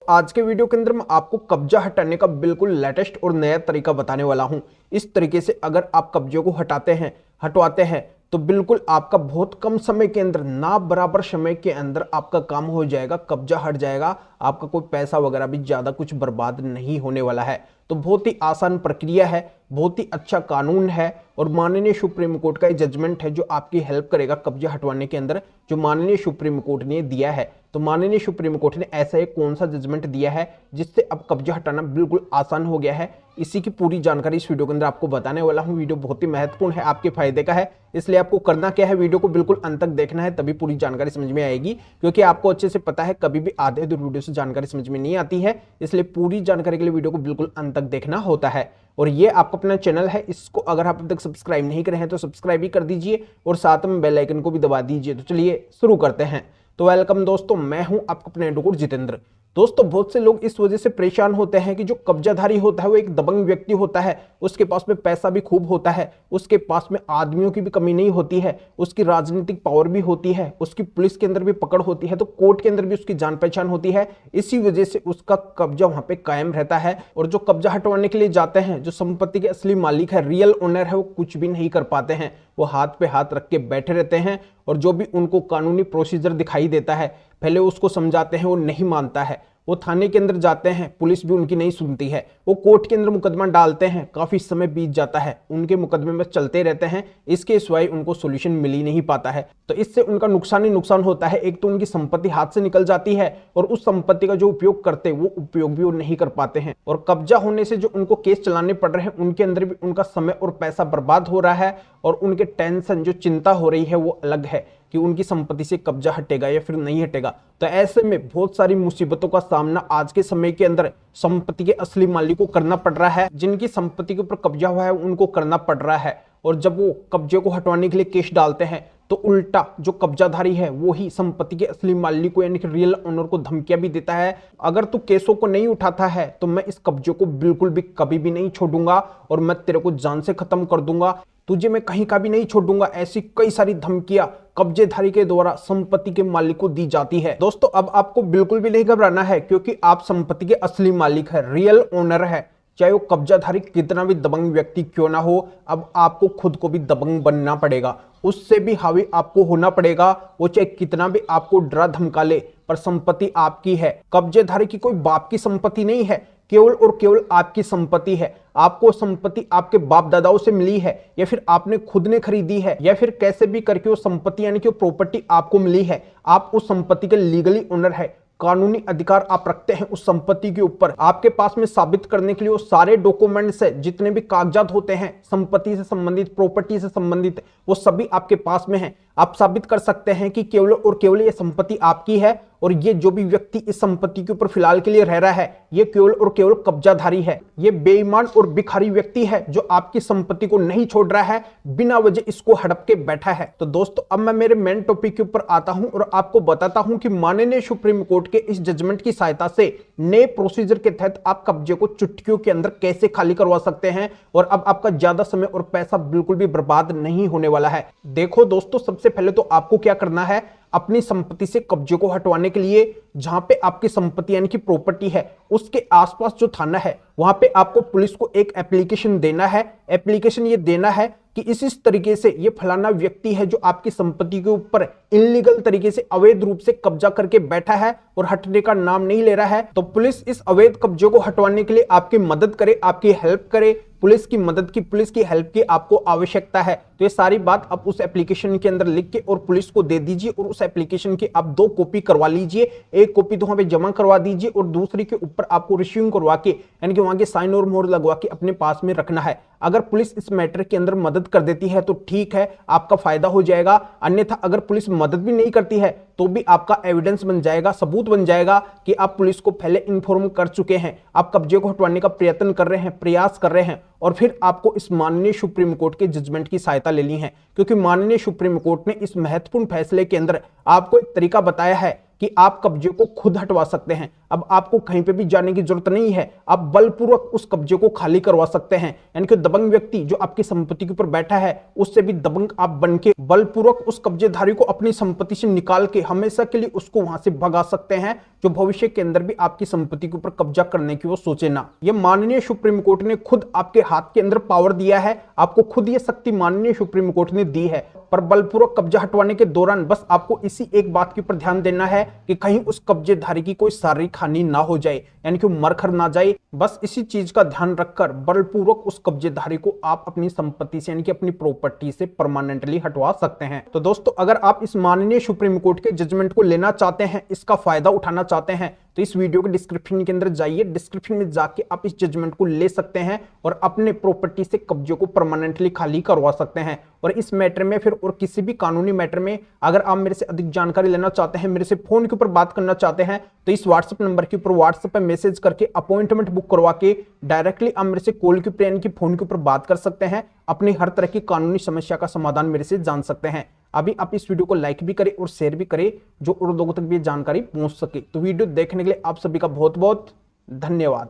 आज के वीडियो के अंदर मैं आपको कब्जा हटाने का बिल्कुल लेटेस्ट और नया तरीका बताने वाला हूं। इस तरीके से अगर आप कब्जे को हटवाते हैं तो बिल्कुल आपका बहुत कम समय के अंदर, ना बराबर समय के अंदर आपका काम हो जाएगा, कब्जा हट जाएगा। आपका कोई पैसा वगैरह भी ज्यादा कुछ बर्बाद नहीं होने वाला है। तो बहुत ही आसान प्रक्रिया है, बहुत ही अच्छा कानून है और माननीय सुप्रीम कोर्ट का जजमेंट है जो आपकी हेल्प करेगा कब्जा हटवाने के अंदर, जो माननीय सुप्रीम कोर्ट ने दिया है। तो माननीय सुप्रीम कोर्ट ने ऐसा एक कौन सा जजमेंट दिया है जिससे अब कब्जा हटाना बिल्कुल आसान हो गया है, इसी की पूरी जानकारी इस वीडियो के अंदर आपको बताने वाला हूं। वीडियो बहुत ही महत्वपूर्ण है, आपके फायदे का है, इसलिए आपको करना क्या है, वीडियो को बिल्कुल अंत तक देखना है, तभी पूरी जानकारी समझ में आएगी। क्योंकि आपको अच्छे से पता है कभी भी आधे अधूरे वीडियो से जानकारी समझ में नहीं आती है, इसलिए पूरी जानकारी के लिए वीडियो को बिल्कुल अंत तक देखना होता है। और ये आपका अपना चैनल है, इसको अगर आप अब तक सब्सक्राइब नहीं करे हैं तो सब्सक्राइब भी कर दीजिए और साथ में बेल आइकन को भी दबा दीजिए। तो चलिए शुरू करते हैं। तो वेलकम दोस्तों, मैं हूं आपका अपने एडवोकेट जितेंद्र। दोस्तों, बहुत से लोग इस वजह से परेशान होते हैं कि जो कब्जाधारी होता है वो एक दबंग व्यक्ति होता है, उसके पास में पैसा भी खूब होता है, उसके पास में आदमियों की भी कमी नहीं होती है, उसकी राजनीतिक पावर भी होती है, उसकी पुलिस के अंदर भी पकड़ होती है, तो कोर्ट के अंदर भी उसकी जान पहचान होती है। इसी वजह से उसका कब्जा वहां पे कायम रहता है। और जो कब्जा हटवाने के लिए जाते हैं, जो संपत्ति के असली मालिक है, रियल ओनर है, वो कुछ भी नहीं कर पाते हैं। वो हाथ पे हाथ रख के बैठे रहते हैं और जो भी उनको कानूनी प्रोसीजर दिखाई देता है पहले उसको समझाते हैं, वो नहीं मानता है। वो थाने के अंदर जाते हैं, पुलिस भी उनकी नहीं सुनती है। वो कोर्ट के अंदर मुकदमा डालते हैं, काफी समय बीत जाता है, उनके मुकदमे में चलते रहते हैं, इसके सिवाय उनको सोल्यूशन मिल ही नहीं पाता है। तो इससे उनका नुकसान ही नुकसान होता है। एक तो उनकी संपत्ति हाथ से निकल जाती है और उस संपत्ति का जो उपयोग करते वो उपयोग भी वो नहीं कर पाते हैं। और कब्जा होने से जो उनको केस चलाने पड़ रहे हैं उनके अंदर भी उनका समय और पैसा बर्बाद हो रहा है और उनके टेंशन, जो चिंता हो रही है, वो अलग है कि उनकी संपत्ति से कब्जा हटेगा या फिर नहीं हटेगा। तो ऐसे में बहुत सारी मुसीबतों का सामना आज के समय के अंदर संपत्ति के असली मालिक को करना पड़ रहा है। जिनकी संपत्ति के ऊपर कब्जा हुआ है उनको करना पड़ रहा है। और जब वो कब्जे को हटवाने के लिए केस डालते हैं तो उल्टा जो कब्जाधारी है वो ही संपत्ति के असली मालिक को यानी कि रियल ओनर को धमकियां भी देता है, अगर तू केसों को नहीं उठाता है तो मैं इस कब्जे को बिल्कुल भी कभी भी नहीं छोड़ूंगा और मैं तेरे को जान से खत्म कर दूंगा, तुझे मैं कहीं का भी नहीं छोड़ूंगा। ऐसी कई सारी धमकियां कब्जेधारी के द्वारा संपत्ति के मालिक को दी जाती है। दोस्तों, अब आपको बिल्कुल भी नहीं घबराना है क्योंकि आप संपत्ति के असली मालिक है, रियल ओनर है। चाहे वो कब्जाधारी कितना भी दबंग व्यक्ति क्यों ना हो, अब आपको खुद को भी दबंग बनना पड़ेगा, उससे भी हावी आपको होना पड़ेगा। वो चाहे कितना भी आपको डरा धमका ले, पर संपत्ति आपकी है। कब्जेधारी की कोई बाप की संपत्ति नहीं है, केवल और केवल आपकी संपत्ति है। आपको संपत्ति आपके बाप दादाओं से मिली है या फिर आपने खुद ने खरीदी है या फिर कैसे भी करके वो संपत्ति यानी कि वो प्रॉपर्टी आपको मिली है। आप उस संपत्ति के लीगली ओनर है, कानूनी अधिकार आप रखते हैं उस संपत्ति के ऊपर। आपके पास में साबित करने के लिए वो सारे डॉक्यूमेंट्स है, जितने भी कागजात होते हैं संपत्ति से संबंधित, प्रॉपर्टी से संबंधित, वो सभी आपके पास में है। आप साबित कर सकते हैं कि केवल और केवल ये संपत्ति आपकी है और ये जो भी व्यक्ति इस संपत्ति के ऊपर फिलहाल के लिए रह रहा है ये केवल और केवल कब्जाधारी है। ये बेईमान और भिखारी व्यक्ति है जो आपकी संपत्ति को नहीं छोड़ रहा है, बिना वजह इसको हड़प के बैठा है। तो दोस्तों, अब मैं मेरे मेन टॉपिक के ऊपर आता हूं और आपको बताता हूं कि माननीय सुप्रीम कोर्ट के इस जजमेंट की सहायता से नए प्रोसीजर के तहत आप कब्जे को चुटकियों के अंदर कैसे खाली करवा सकते हैं और अब आपका ज्यादा समय और पैसा बिल्कुल भी बर्बाद नहीं होने वाला है। देखो दोस्तों, सबसे पहले तो आपको क्या करना है, अपनी संपत्ति से कब्जे को हटवाने के लिए जहां पे आपकी संपत्ति यानी कि प्रॉपर्टी है उसके आसपास जो थाना है वहां पे आपको पुलिस को एक एप्लीकेशन देना है। एप्लीकेशन ये देना है कि इस तरीके से ये फलाना व्यक्ति है जो आपकी संपत्ति के ऊपर इलीगल तरीके से अवैध रूप से कब्जा करके बैठा है और हटने का नाम नहीं ले रहा है। तो पुलिस इस अवैध कब्जे को हटवाने के लिए आपकी मदद करे, आपकी हेल्प करे। पुलिस की मदद की, पुलिस की हेल्प की आपको आवश्यकता है। तो ये सारी बात आप उस एप्लीकेशन के अंदर लिख के और पुलिस को दे दीजिए और उस एप्लीकेशन की आप 2 कॉपी करवा लीजिए। एक कॉपी तो वहां पे जमा करवा दीजिए और दूसरी के ऊपर आपको रिश्यूइंग करवा के यानी कि वहां के साइन और मोहर लगवा के अपने पास में रखना है। अगर पुलिस इस मैटर के अंदर मदद कर देती है तो ठीक है, आपका फायदा हो जाएगा। अन्यथा अगर पुलिस मदद भी नहीं करती है तो भी आपका एविडेंस बन जाएगा, सबूत बन जाएगा कि आप पुलिस को पहले इन्फॉर्म कर चुके हैं, आप कब्जे को हटवाने का प्रयत्न कर रहे हैं, प्रयास कर रहे हैं और फिर आपको इस माननीय सुप्रीम कोर्ट के जजमेंट की सहायता लेनी है। क्योंकि माननीय सुप्रीम कोर्ट ने इस महत्वपूर्ण फैसले के अंदर आपको एक तरीका बताया है कि कि आप कब्जे को खुद हटवा सकते हैं। अब आपको कहीं पे भी जाने की जरूरत नहीं है, आप बलपूर्वक उस कब्जे को खाली करवा सकते हैं। यानी कि दबंग व्यक्ति जो आपकी संपत्ति के ऊपर बैठा है उससे भी दबंग आप बनके बलपूर्वक उस कब्जेधारी को अपनी संपत्ति से निकाल के हमेशा के लिए उसको वहां से भगा सकते हैं, जो भविष्य के अंदर भी आपकी संपत्ति के ऊपर कब्जा करने की वो सोचे ना। ये माननीय सुप्रीम कोर्ट ने खुद आपके हाथ के अंदर पावर दिया है, आपको खुद ये शक्ति माननीय सुप्रीम कोर्ट ने दी है। पर बलपूर्वक कब्जा हटवाने के दौरान बस आपको इसी एक बात के ऊपर ध्यान देना है कि कहीं उस कब्जेधारी की कोई शारीरिक हानि ना हो जाए, यानी कि मर कर ना जाए। बस इसी चीज का ध्यान रखकर बलपूर्वक उस कब्जेधारी को आप अपनी संपत्ति से यानी कि अपनी प्रॉपर्टी से परमानेंटली हटवा सकते हैं। तो दोस्तों, अगर आप इस माननीय सुप्रीम कोर्ट के जजमेंट को लेना चाहते हैं, इसका फायदा उठाना चाहते हैं, तो इस वीडियो के डिस्क्रिप्शन के अंदर जाइए, डिस्क्रिप्शन में जाके आप इस जजमेंट को ले सकते हैं और अपने प्रॉपर्टी से कब्जे को परमानेंटली खाली करवा सकते हैं। और इस मैटर में फिर और किसी भी कानूनी मैटर में अगर आप मेरे से अधिक जानकारी लेना चाहते हैं, मेरे से फोन के ऊपर बात करना चाहते हैं, तो इस व्हाट्सएप नंबर के ऊपर व्हाट्सएप पे मैसेज करके अपॉइंटमेंट बुक करवा के डायरेक्टली आप मेरे से कॉल के ऊपर यानी कि फोन के ऊपर बात कर सकते हैं। अपनी हर तरह की कानूनी समस्या का समाधान मेरे से जान सकते हैं। अभी आप इस वीडियो को लाइक भी करें और शेयर भी करें, जो और लोगों तक भी जानकारी पहुंच सके। तो वीडियो देखने के लिए आप सभी का बहुत बहुत धन्यवाद।